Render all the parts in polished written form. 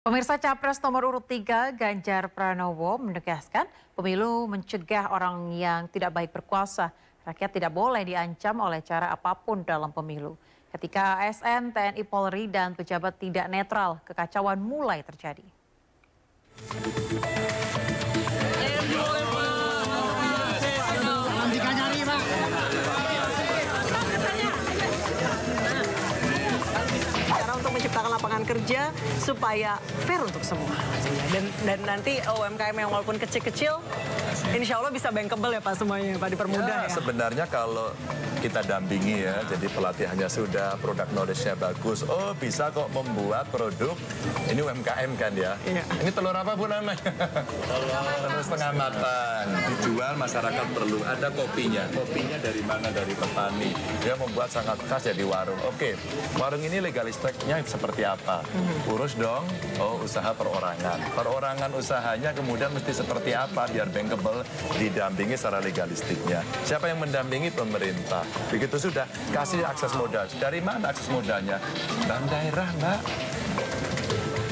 Pemirsa Capres nomor urut 3 Ganjar Pranowo menegaskan pemilu mencegah orang yang tidak baik berkuasa. Rakyat tidak boleh diancam oleh cara apapun dalam pemilu. Ketika ASN, TNI Polri dan pejabat tidak netral, kekacauan mulai terjadi. Untuk menciptakan lapangan kerja supaya fair untuk semua. Dan nanti UMKM yang walaupun kecil-kecil, insya Allah bisa bankable ya Pak semuanya, Pak, dipermudah ya. Sebenarnya kalau kita dampingi ya, jadi pelatihannya sudah, produk knowledge-nya bagus, oh bisa kok membuat produk, ini UMKM kan ya. Iya. Ini telur apa Bu namanya? Telur setengah matang, dijual masyarakat perlu, ada kopinya. Kopinya dari mana? Dari petani. Dia membuat sangat khas jadi warung. Oke, warung ini legalistiknya seperti apa? Urus dong, oh usaha perorangan. Perorangan usahanya kemudian mesti seperti apa biar bankable, didampingi secara legalistiknya. Siapa yang mendampingi? Pemerintah. Begitu sudah, kasih akses modal. Dari mana akses modalnya? Bank daerah, Mbak.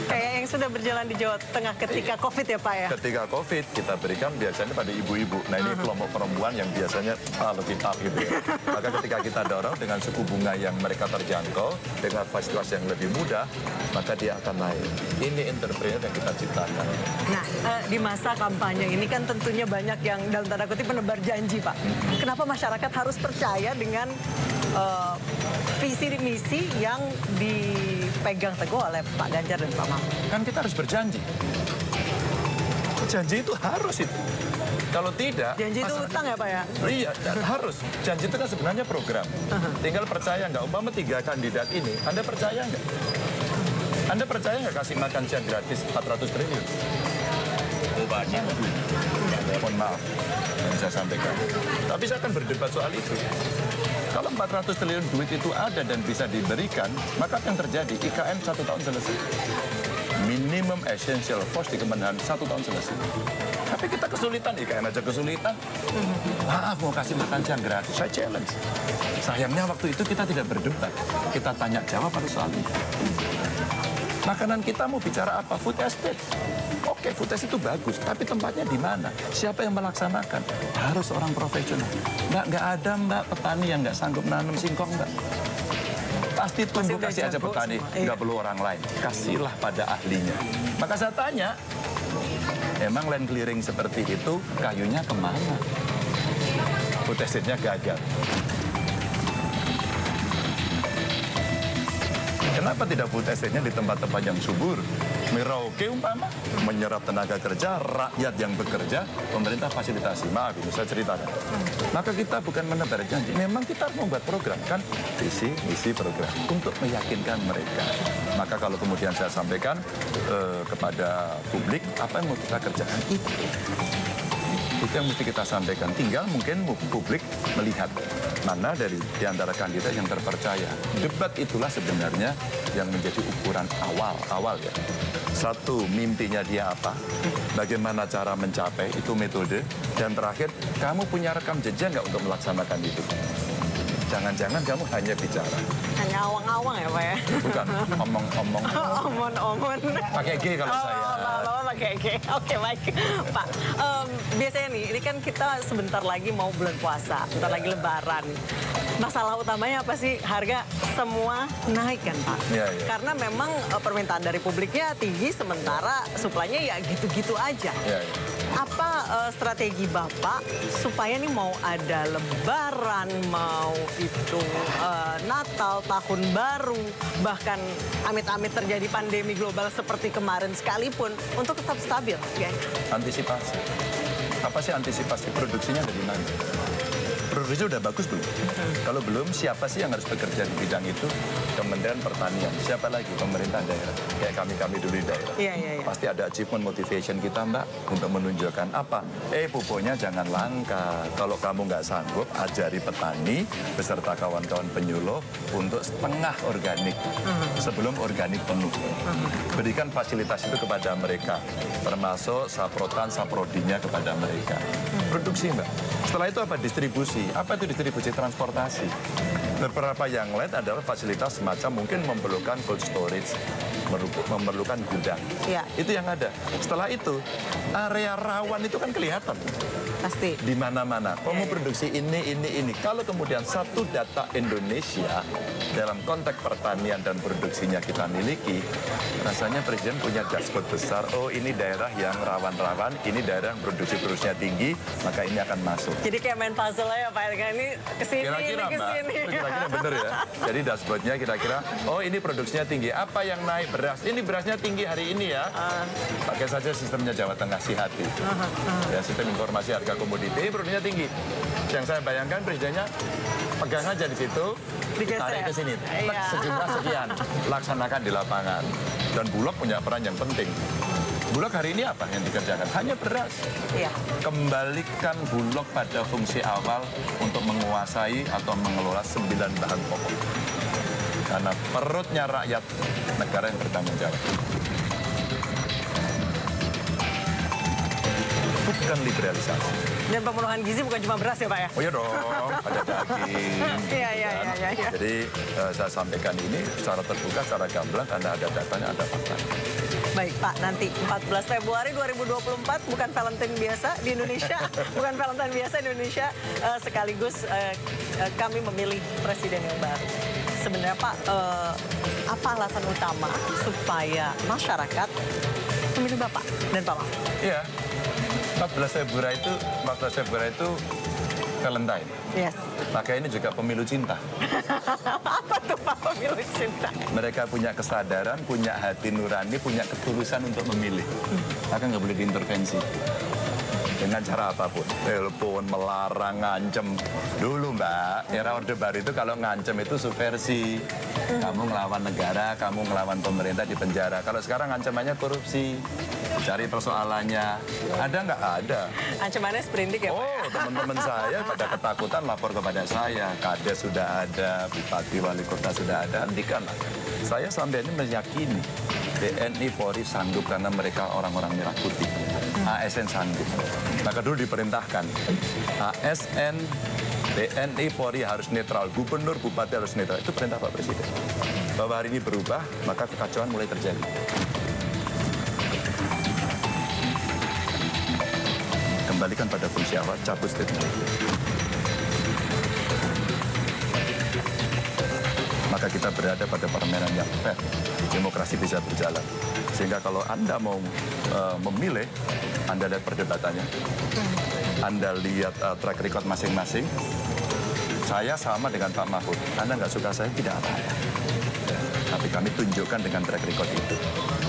Kayak yang sudah berjalan di Jawa Tengah ketika COVID ya Pak ya? Ketika COVID kita berikan biasanya pada ibu-ibu. Nah ini kelompok perempuan yang biasanya lebih tough gitu ya. Maka ketika kita dorong dengan suku bunga yang mereka terjangkau, dengan fasilitas yang lebih mudah, maka dia akan naik. Ini entrepreneur yang kita ciptakan. Nah, di masa kampanye ini kan tentunya banyak yang dalam tanda kutip menebar janji Pak. Kenapa masyarakat harus percaya dengan visi misi yang dipegang teguh oleh Pak Ganjar dan Pak Mahfud? Kan kita harus berjanji. Janji itu harus itu. Kalau tidak... Janji itu utang ya Pak ya? Iya, harus. Janji itu kan sebenarnya program. Tinggal percaya nggak? Umpama 3 kandidat ini, Anda percaya nggak? Anda percaya nggak kasih makan siang gratis 400 triliun? Oh banyak. Mohon maaf yang saya sampaikan. Tapi saya akan berdebat soal itu. Kalau 400 triliun duit itu ada dan bisa diberikan, maka apa yang terjadi? IKN 1 tahun selesai. Minimum essential force di Kemenhan 1 tahun selesai. Tapi kita kesulitan, IKN aja kesulitan. Maaf mau kasih makan siang gratis, saya challenge. Sayangnya waktu itu kita tidak berdebat. Kita tanya jawab pada soal itu. Makanan kita mau bicara apa? Food estate. Oke, food estate itu bagus, tapi tempatnya di mana? Siapa yang melaksanakan? Harus orang profesional. Nggak ada Mbak petani yang nggak sanggup nanam singkong Mbak. Pasti tumbuh, kasih aja petani, nggak perlu orang lain. Kasihlah pada ahlinya. Maka saya tanya, emang land clearing seperti itu kayunya kemana? Food estate-nya gagal. Kenapa tidak food estate-nya di tempat-tempat yang subur? Merauke umpama, menyerap tenaga kerja, rakyat yang bekerja, pemerintah fasilitasi. Maaf, ini saya ceritakan. Maka kita bukan menebar janji, memang kita harus membuat program, kan? Visi, misi, program, untuk meyakinkan mereka. Maka kalau kemudian saya sampaikan kepada publik, apa yang mau kita kerjakan itu yang mesti kita sampaikan. Tinggal mungkin publik melihat mana di antara kandidat yang terpercaya. Debat itulah sebenarnya yang menjadi ukuran awal ya. Satu, mimpinya dia apa, bagaimana cara mencapai, itu metode. Dan terakhir, kamu punya rekam jejak nggak untuk melaksanakan itu? Jangan-jangan kamu hanya bicara. Hanya awang-awang ya Pak ya? Bukan, omong-omong. Omong-omong. Pakai G kalau saya. Pakai G. Oke, baik. Pak, biasanya nih, ini kan kita sebentar lagi mau bulan puasa, sebentar lagi lebaran. Masalah utamanya apa sih? Harga semua naik kan Pak? Iya. Karena memang permintaan dari publiknya tinggi, sementara suplainya ya gitu-gitu aja. Iya. Apa strategi Bapak supaya nih mau ada lebaran, mau itu Natal, tahun baru, bahkan amit-amit terjadi pandemi global seperti kemarin sekalipun, untuk tetap stabil? Ya. Antisipasi. Apa sih antisipasi? Produksinya dari mana? Produksi udah bagus belum? Kalau belum, siapa sih yang harus bekerja di bidang itu? Kementerian Pertanian. Siapa lagi? Pemerintah daerah. Kayak kami dulu di daerah. Iya. Pasti ada achievement motivation kita, Mbak, untuk menunjukkan apa? Pupuknya jangan langka. Kalau kamu nggak sanggup, ajari petani beserta kawan-kawan penyuluh untuk setengah organik sebelum organik penuh. Berikan fasilitas itu kepada mereka, termasuk saprotan, saprodinya kepada mereka. Produksi, Mbak. Setelah itu apa? Distribusi. Apa itu distribusi? Transportasi. Beberapa yang lain adalah fasilitas semacam mungkin memerlukan cold storage. memerlukan gudang. Iya. Itu yang ada. Setelah itu, area rawan itu kan kelihatan. Pasti. Di mana-mana. Kamu produksi ini. Kalau kemudian satu data Indonesia dalam konteks pertanian dan produksinya kita miliki, rasanya Presiden punya dashboard besar. Oh, ini daerah yang rawan-rawan, ini daerah yang produksinya tinggi, maka ini akan masuk. Jadi kayak main puzzle ya Pak, ini kesini, Kira-kira, ini Mbak. kesini. Itu kira-kira bener ya. Jadi dashboardnya kira-kira, oh ini produksinya tinggi. Apa yang naik? Beras. Ini berasnya tinggi hari ini ya. Pakai saja sistemnya Jawa Tengah Sihati. Ya, sistem informasi harga komoditi, produksinya tinggi. Yang saya bayangkan presidennya pegang aja di situ, tarik ke sini. Iya. Sejumlah sekian. Laksanakan di lapangan. Dan Bulog punya peran yang penting. Bulog hari ini apa yang dikerjakan? Hanya beras. Iya. Kembalikan Bulog pada fungsi awal untuk menguasai atau mengelola 9 bahan pokok. Karena perutnya rakyat, negara yang bertanggung jawab. Bukan liberalisasi. Dan pemenuhan gizi bukan cuma beras ya Pak ya? Oh iya dong, ada daging. Iya. Jadi saya sampaikan ini secara terbuka, secara gamblang, karena ada datanya, ada faktanya. Baik Pak, nanti 14 Februari 2024 bukan Valentine biasa di Indonesia, bukan Valentine biasa di Indonesia, sekaligus kami memilih presiden yang baru. Sebenarnya Pak, apa alasan utama supaya masyarakat memilih Bapak dan Pak Mahfud? Iya, 14 Februari itu Valentine. Yes. Maka ini juga pemilu cinta. Apa tuh Pak pemilu cinta? Mereka punya kesadaran, punya hati nurani, punya ketulusan untuk memilih. Maka nggak boleh diintervensi. Dengan cara apapun. Telepon, melarang, ngancem. Dulu Mbak, era Orde Baru itu kalau ngancem itu subversi. Kamu ngelawan negara, kamu ngelawan pemerintah di penjara. Kalau sekarang ancamannya korupsi. Cari persoalannya. Ada nggak? Ada. Ancamannya sprindik ya Pak? Oh, teman-teman saya pada ketakutan lapor kepada saya. Kades sudah ada, Bupati, Wali Kota sudah ada. Hentikanlah. Saya sampai ini meyakini TNI Polri sanggup karena mereka orang-orang merah putih. ASN sanggup. Maka dulu diperintahkan ASN, TNI Polri harus netral, gubernur, bupati harus netral. Itu perintah Pak Presiden. Bahwa hari ini berubah, maka kekacauan mulai terjadi. Kembalikan pada fungsi awal, cabut statement. Maka kita berada pada permainan yang fair. Demokrasi bisa berjalan. Sehingga kalau Anda mau memilih, Anda lihat perdebatannya. Anda lihat track record masing-masing. Saya sama dengan Pak Mahfud. Anda nggak suka saya, tidak apa-apa. Tapi kami tunjukkan dengan track record itu.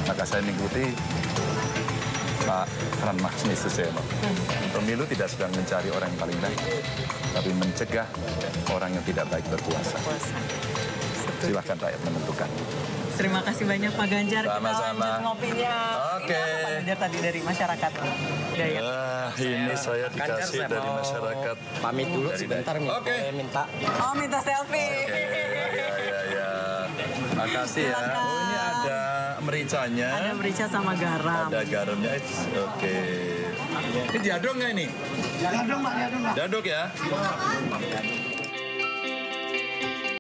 Maka saya mengikuti Pak Fran Maksni Suseno. Pemilu tidak sedang mencari orang yang paling baik, tapi mencegah orang yang tidak baik berkuasa. Silahkan rakyat menentukan. Terima kasih banyak Pak Ganjar. Sama-sama. Kita lanjut ngopinya. Oke. Ini apa Pak Ganjar tadi dari masyarakat? Dayak. Ini saya dikasih dari masyarakat. Pamit dulu sebentar, minta. Oh, minta selfie. Ya. Makasih ya. Silakan. Oh, ini ada mericanya. Ada merica sama garam. Ada garamnya. Oke. Ini diaduk nggak ini? Diaduk, Pak. Diaduk ya.